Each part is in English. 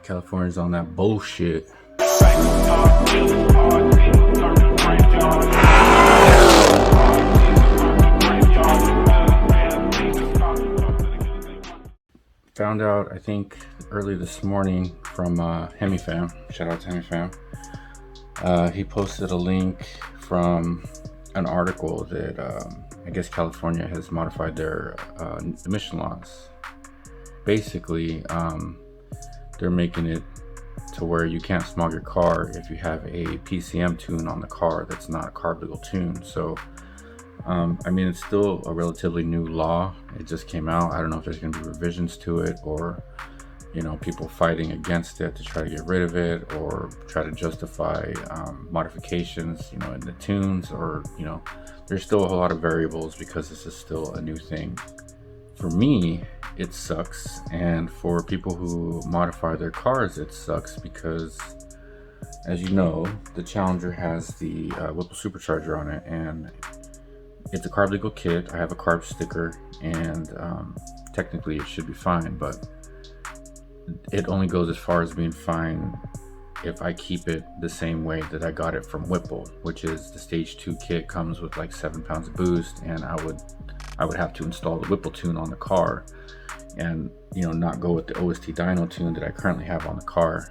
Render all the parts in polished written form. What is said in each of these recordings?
California's on that bullshit. Found out, I think, early this morning from Hemifam. Shout out to Hemifam. He posted a link from an article that I guess California has modified their emission laws. Basically, they're making it to where you can't smog your car if you have a PCM tune on the car that's not a carb legal tune. So I mean, it's still a relatively new law. It just came out. I don't know if there's going to be revisions to it, or you know, people fighting against it to try to get rid of it, or try to justify modifications, you know, in the tunes, or you know, there's still a whole lot of variables because this is still a new thing. For me, it sucks, and for people who modify their cars, it sucks because, as you know, the Challenger has the Whipple Supercharger on it, and it's a carb legal kit. I have a carb sticker, and technically it should be fine, but it only goes as far as being fine if I keep it the same way that I got it from Whipple, which is the stage 2 kit comes with like 7 pounds of boost, and I would have to install the Whipple tune on the car, and you know, not go with the OST dyno tune that I currently have on the car.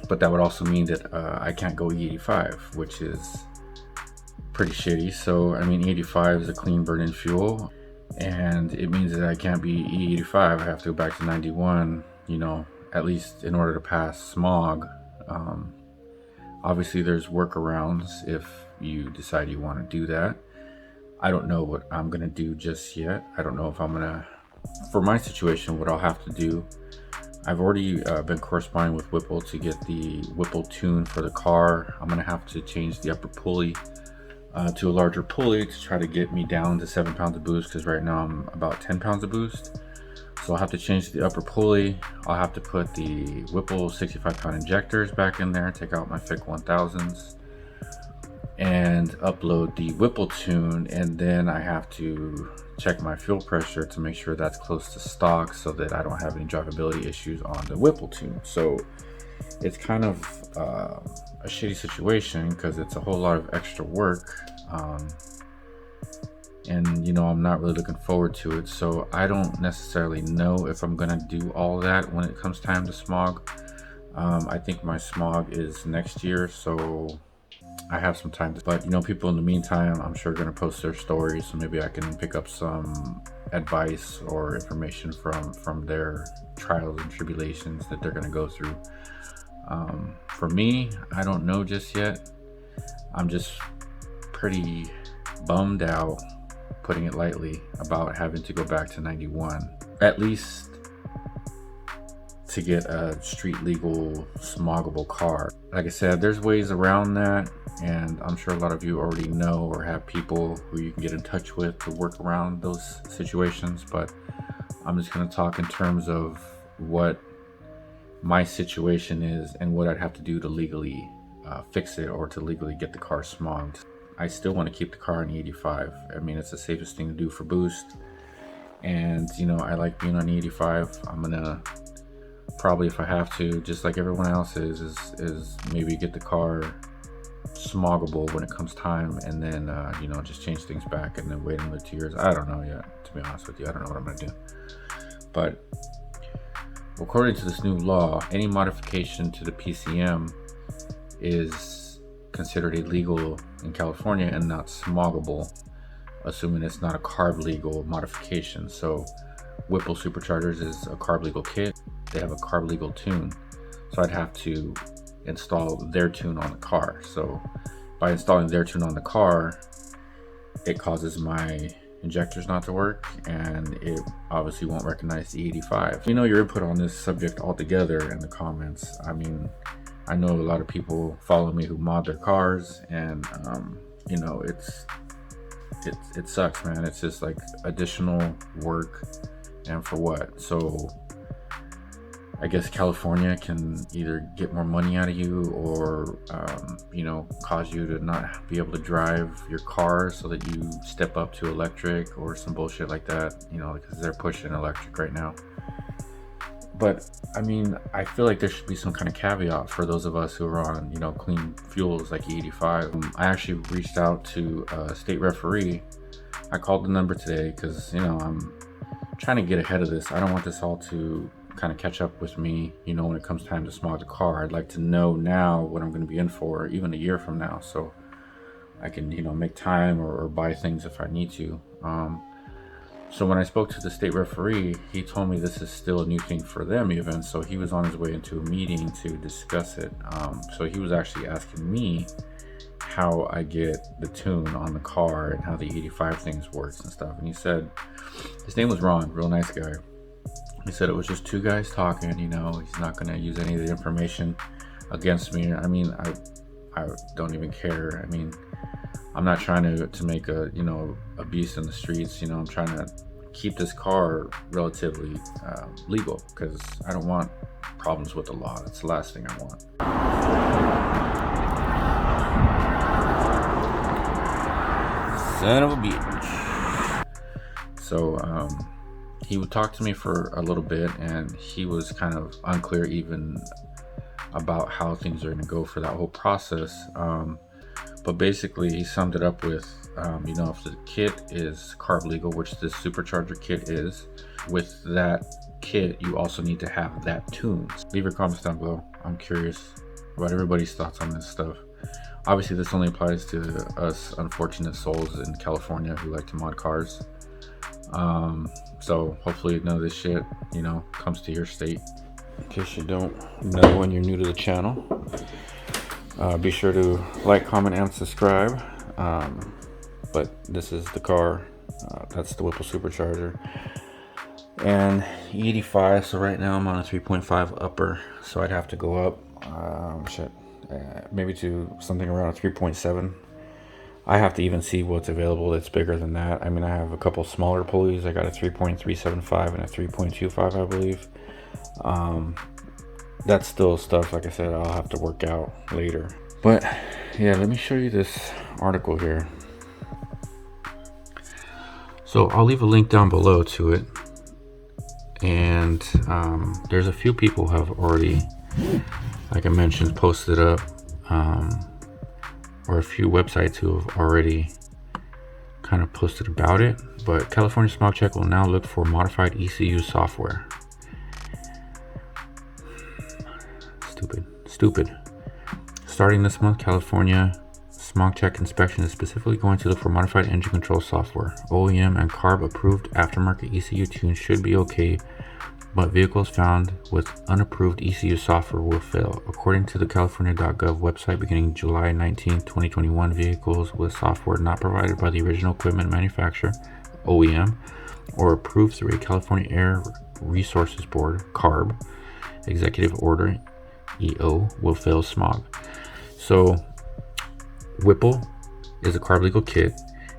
But that would also mean that I can't go E85, which is pretty shitty. So I mean, E85 is a clean burn-in fuel, and it means that I can't be E85. I have to go back to 91, you know, at least in order to pass Smog. Obviously there's workarounds if you decide you want to do that. I don't know what I'm gonna do just yet. I don't know if I'm gonna, for my situation, what I'll have to do, I've already been corresponding with Whipple to get the Whipple tune for the car. I'm gonna have to change the upper pulley to a larger pulley to try to get me down to 7 pounds of boost, because right now I'm about 10 pounds of boost. So I'll have to change the upper pulley. I'll have to put the Whipple 65-pound injectors back in there, take out my FIC 1000s, and upload the Whipple tune, and then I have to check my fuel pressure to make sure that's close to stock so that I don't have any drivability issues on the Whipple tune. So it's kind of a shitty situation because it's a whole lot of extra work, and you know, I'm not really looking forward to it. So I don't necessarily know if I'm gonna do all that when it comes time to Smog. I think my Smog is next year, so I have some time, but you know, people in the meantime, I'm sure, going to post their stories, so maybe I can pick up some advice or information from their trials and tribulations that they're going to go through. For me, I don't know just yet. I'm just pretty bummed out, putting it lightly, about having to go back to 91, at least to get a street legal smoggable car. Like I said, there's ways around that, and I'm sure a lot of you already know or have people who you can get in touch with to work around those situations, but I'm just going to talk in terms of what my situation is and what I'd have to do to legally fix it, or to legally get the car smogged. I still want to keep the car on E85. I mean, it's the safest thing to do for boost, and you know, I like being on E85. I'm gonna probably, if I have to, just like everyone else is maybe get the car smoggable when it comes time, and then you know, just change things back and then wait another 2 years. I don't know yet, to be honest with you. I don't know what I'm gonna do, but according to this new law, any modification to the PCM is considered illegal in California and not smoggable, assuming it's not a carb legal modification. So Whipple Superchargers is a carb legal kit. They have a carb legal tune, so I'd have to install their tune on the car. So by installing their tune on the car, it causes my injectors not to work, and it obviously won't recognize the E85. You know, your input on this subject altogether in the comments. I mean, I know a lot of people follow me who mod their cars, and you know, it sucks, man. It's just like additional work, and for what? So I guess California can either get more money out of you, or you know, cause you to not be able to drive your car so that you step up to electric or some bullshit like that, you know, because they're pushing electric right now. But I mean, I feel like there should be some kind of caveat for those of us who are on, you know, clean fuels like E85. I actually reached out to a state referee. I called the number today because, you know, I'm trying to get ahead of this. I don't want this all to kind of catch up with me, you know, when it comes time to smog the car. I'd like to know now what I'm going to be in for, even a year from now, so I can, you know, make time or buy things if I need to. So when I spoke to the state referee, he told me this is still a new thing for them even, so he was on his way into a meeting to discuss it. So he was actually asking me how I get the tune on the car and how the 85 things works and stuff. And he said, his name was Ron, real nice guy. He said it was just two guys talking, you know, he's not going to use any of the information against me. I mean, I don't even care. I mean, I'm not trying to make a, you know, a beast in the streets. You know, I'm trying to keep this car relatively legal, because I don't want problems with the law. That's the last thing I want. Son of a bitch. So he would talk to me for a little bit, and he was kind of unclear even about how things are going to go for that whole process. But basically he summed it up with, you know, if the kit is carb legal, which this Supercharger kit is, with that kit you also need to have that tune. Leave your comments down below. I'm curious about everybody's thoughts on this stuff. Obviously this only applies to us unfortunate souls in California who like to mod cars. So hopefully none of this shit, you know, comes to your state. In case you don't know, when you're new to the channel, be sure to like, comment, and subscribe. But this is the car. That's the Whipple Supercharger. And E85, so right now I'm on a 3.5 upper, so I'd have to go up, maybe to something around a 3.7. I have to even see what's available that's bigger than that. I mean, I have a couple smaller pulleys. I got a 3.375 and a 3.25, I believe. That's still stuff, like I said, I'll have to work out later. But yeah, let me show you this article here. So I'll leave a link down below to it. And there's a few people who have already, like I mentioned, posted up, or a few websites who have already kind of posted about it. But California Smog Check will now look for modified ECU software. Stupid. Starting this month, California Smog Check inspection is specifically going to look for modified engine control software. OEM and CARB approved aftermarket ECU tunes should be okay, but vehicles found with unapproved ECU software will fail. According to the California.gov website, beginning July 19, 2021, vehicles with software not provided by the original equipment manufacturer, OEM, or approved through a California Air Resources Board, CARB, Executive Order, EO, will fail smog. So Whipple is a carb legal kit,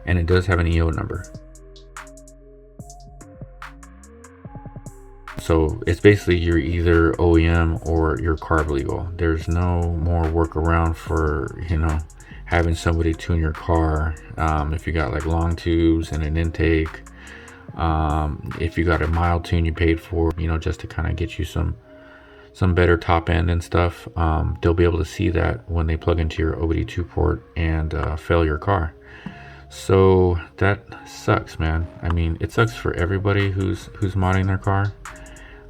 and it does have an EO number. So it's basically you're either OEM or you're carb legal. There's no more workaround for, you know, having somebody tune your car. If you got like long tubes and an intake, if you got a mild tune you paid for, you know, just to kind of get you some better top end and stuff, they'll be able to see that when they plug into your OBD2 port and fail your car. So that sucks, man. I mean, it sucks for everybody who's modding their car.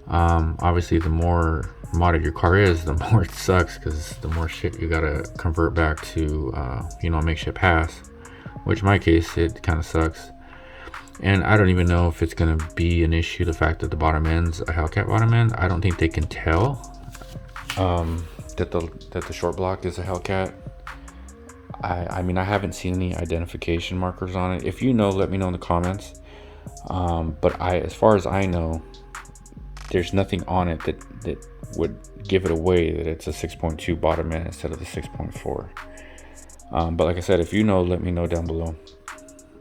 Obviously the more modded your car is, the more it sucks, because the more shit you gotta convert back to you know, make shit pass, which in my case it kind of sucks. And I don't even know if it's going to be an issue, the fact that the bottom end's a Hellcat bottom end. I don't think they can tell that the short block is a Hellcat. I mean, I haven't seen any identification markers on it. If you know, let me know in the comments. But as far as I know, there's nothing on it that would give it away that it's a 6.2 bottom end instead of the 6.4. But like I said, if you know, let me know down below.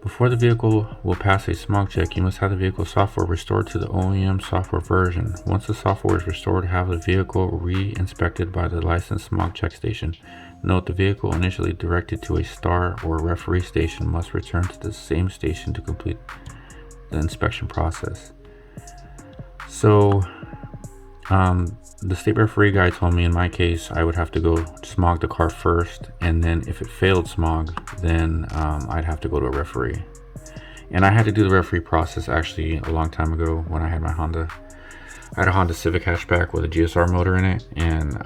Before the vehicle will pass a smog check, you must have the vehicle software restored to the OEM software version. Once the software is restored, have the vehicle re-inspected by the licensed smog check station. Note, the vehicle initially directed to a star or referee station must return to the same station to complete the inspection process. So The state referee guy told me in my case I would have to go smog the car first, and then if it failed smog, then I'd have to go to a referee. And I had to do the referee process actually a long time ago when I had my Honda. I had a Honda Civic hatchback with a GSR motor in it, and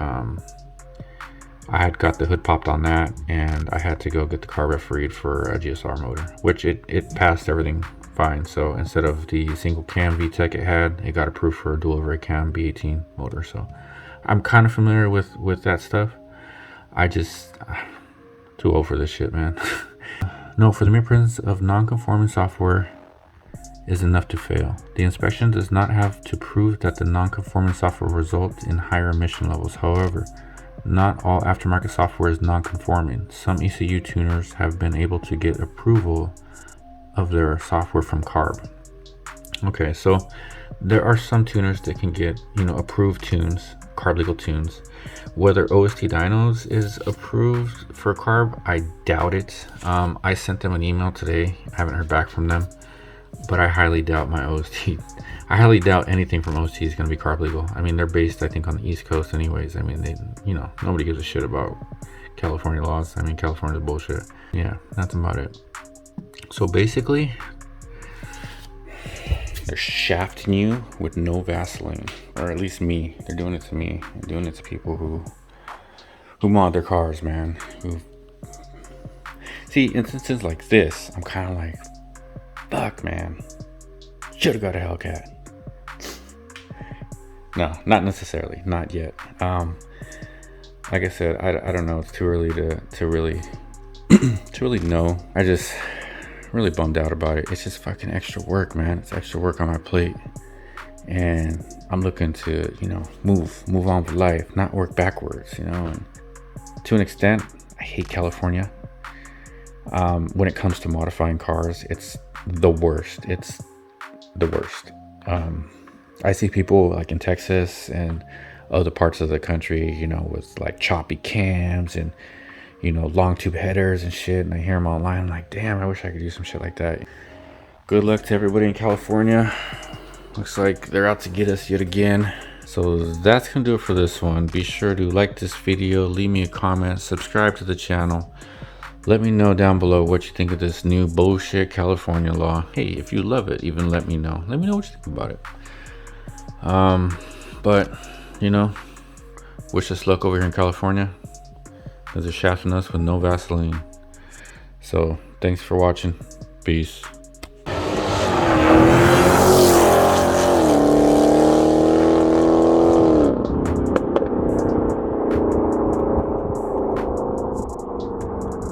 I had got the hood popped on that, and I had to go get the car refereed for a GSR motor, which it passed everything fine. So instead of the single cam VTEC it got approved for a dual array cam B18 motor. So I'm kind of familiar with that stuff. I just too old for this shit, man. No, for the mere presence of non-conforming software is enough to fail. The inspection does not have to prove that the non-conforming software results in higher emission levels. However, not all aftermarket software is non-conforming. Some ECU tuners have been able to get approval of their software from CARB. Okay, so there are some tuners that can get, approved tunes, CARB legal tunes. Whether OST Dynos is approved for CARB, I doubt it. I sent them an email today. I haven't heard back from them, but I highly doubt my OST. I highly doubt anything from OST is going to be CARB legal. I mean, they're based, I think, on the East Coast anyways. I mean, nobody gives a shit about California laws. I mean, California's bullshit. Yeah, that's about it. So basically, they're shafting you with no Vaseline, or at least me. They're doing it to me. They're doing it to people who mod their cars, man. See, instances like this, I'm kind of like, fuck, man. Should have got a Hellcat. No, not necessarily, not yet. Like I said, I don't know. It's too early to really to really know. I just really bummed out about it. It's just fucking extra work, man. It's extra work on my plate, and I'm looking to move on with life, not work backwards. And to an extent, I hate California. When it comes to modifying cars, it's the worst. It's the worst. I see people like in Texas and other parts of the country, with like choppy cams and long tube headers and shit, and I hear them online. I'm like, damn, I wish I could do some shit like that. Good luck to everybody in California. Looks like they're out to get us yet again. So that's gonna do it for this one. Be sure to like this video, leave me a comment, subscribe to the channel. Let me know down below what you think of this new bullshit California law. Hey, if you love it, even let me know. Let me know what you think about it. But wish us luck over here in California, because they're shafting us with no Vaseline. So thanks for watching. Peace.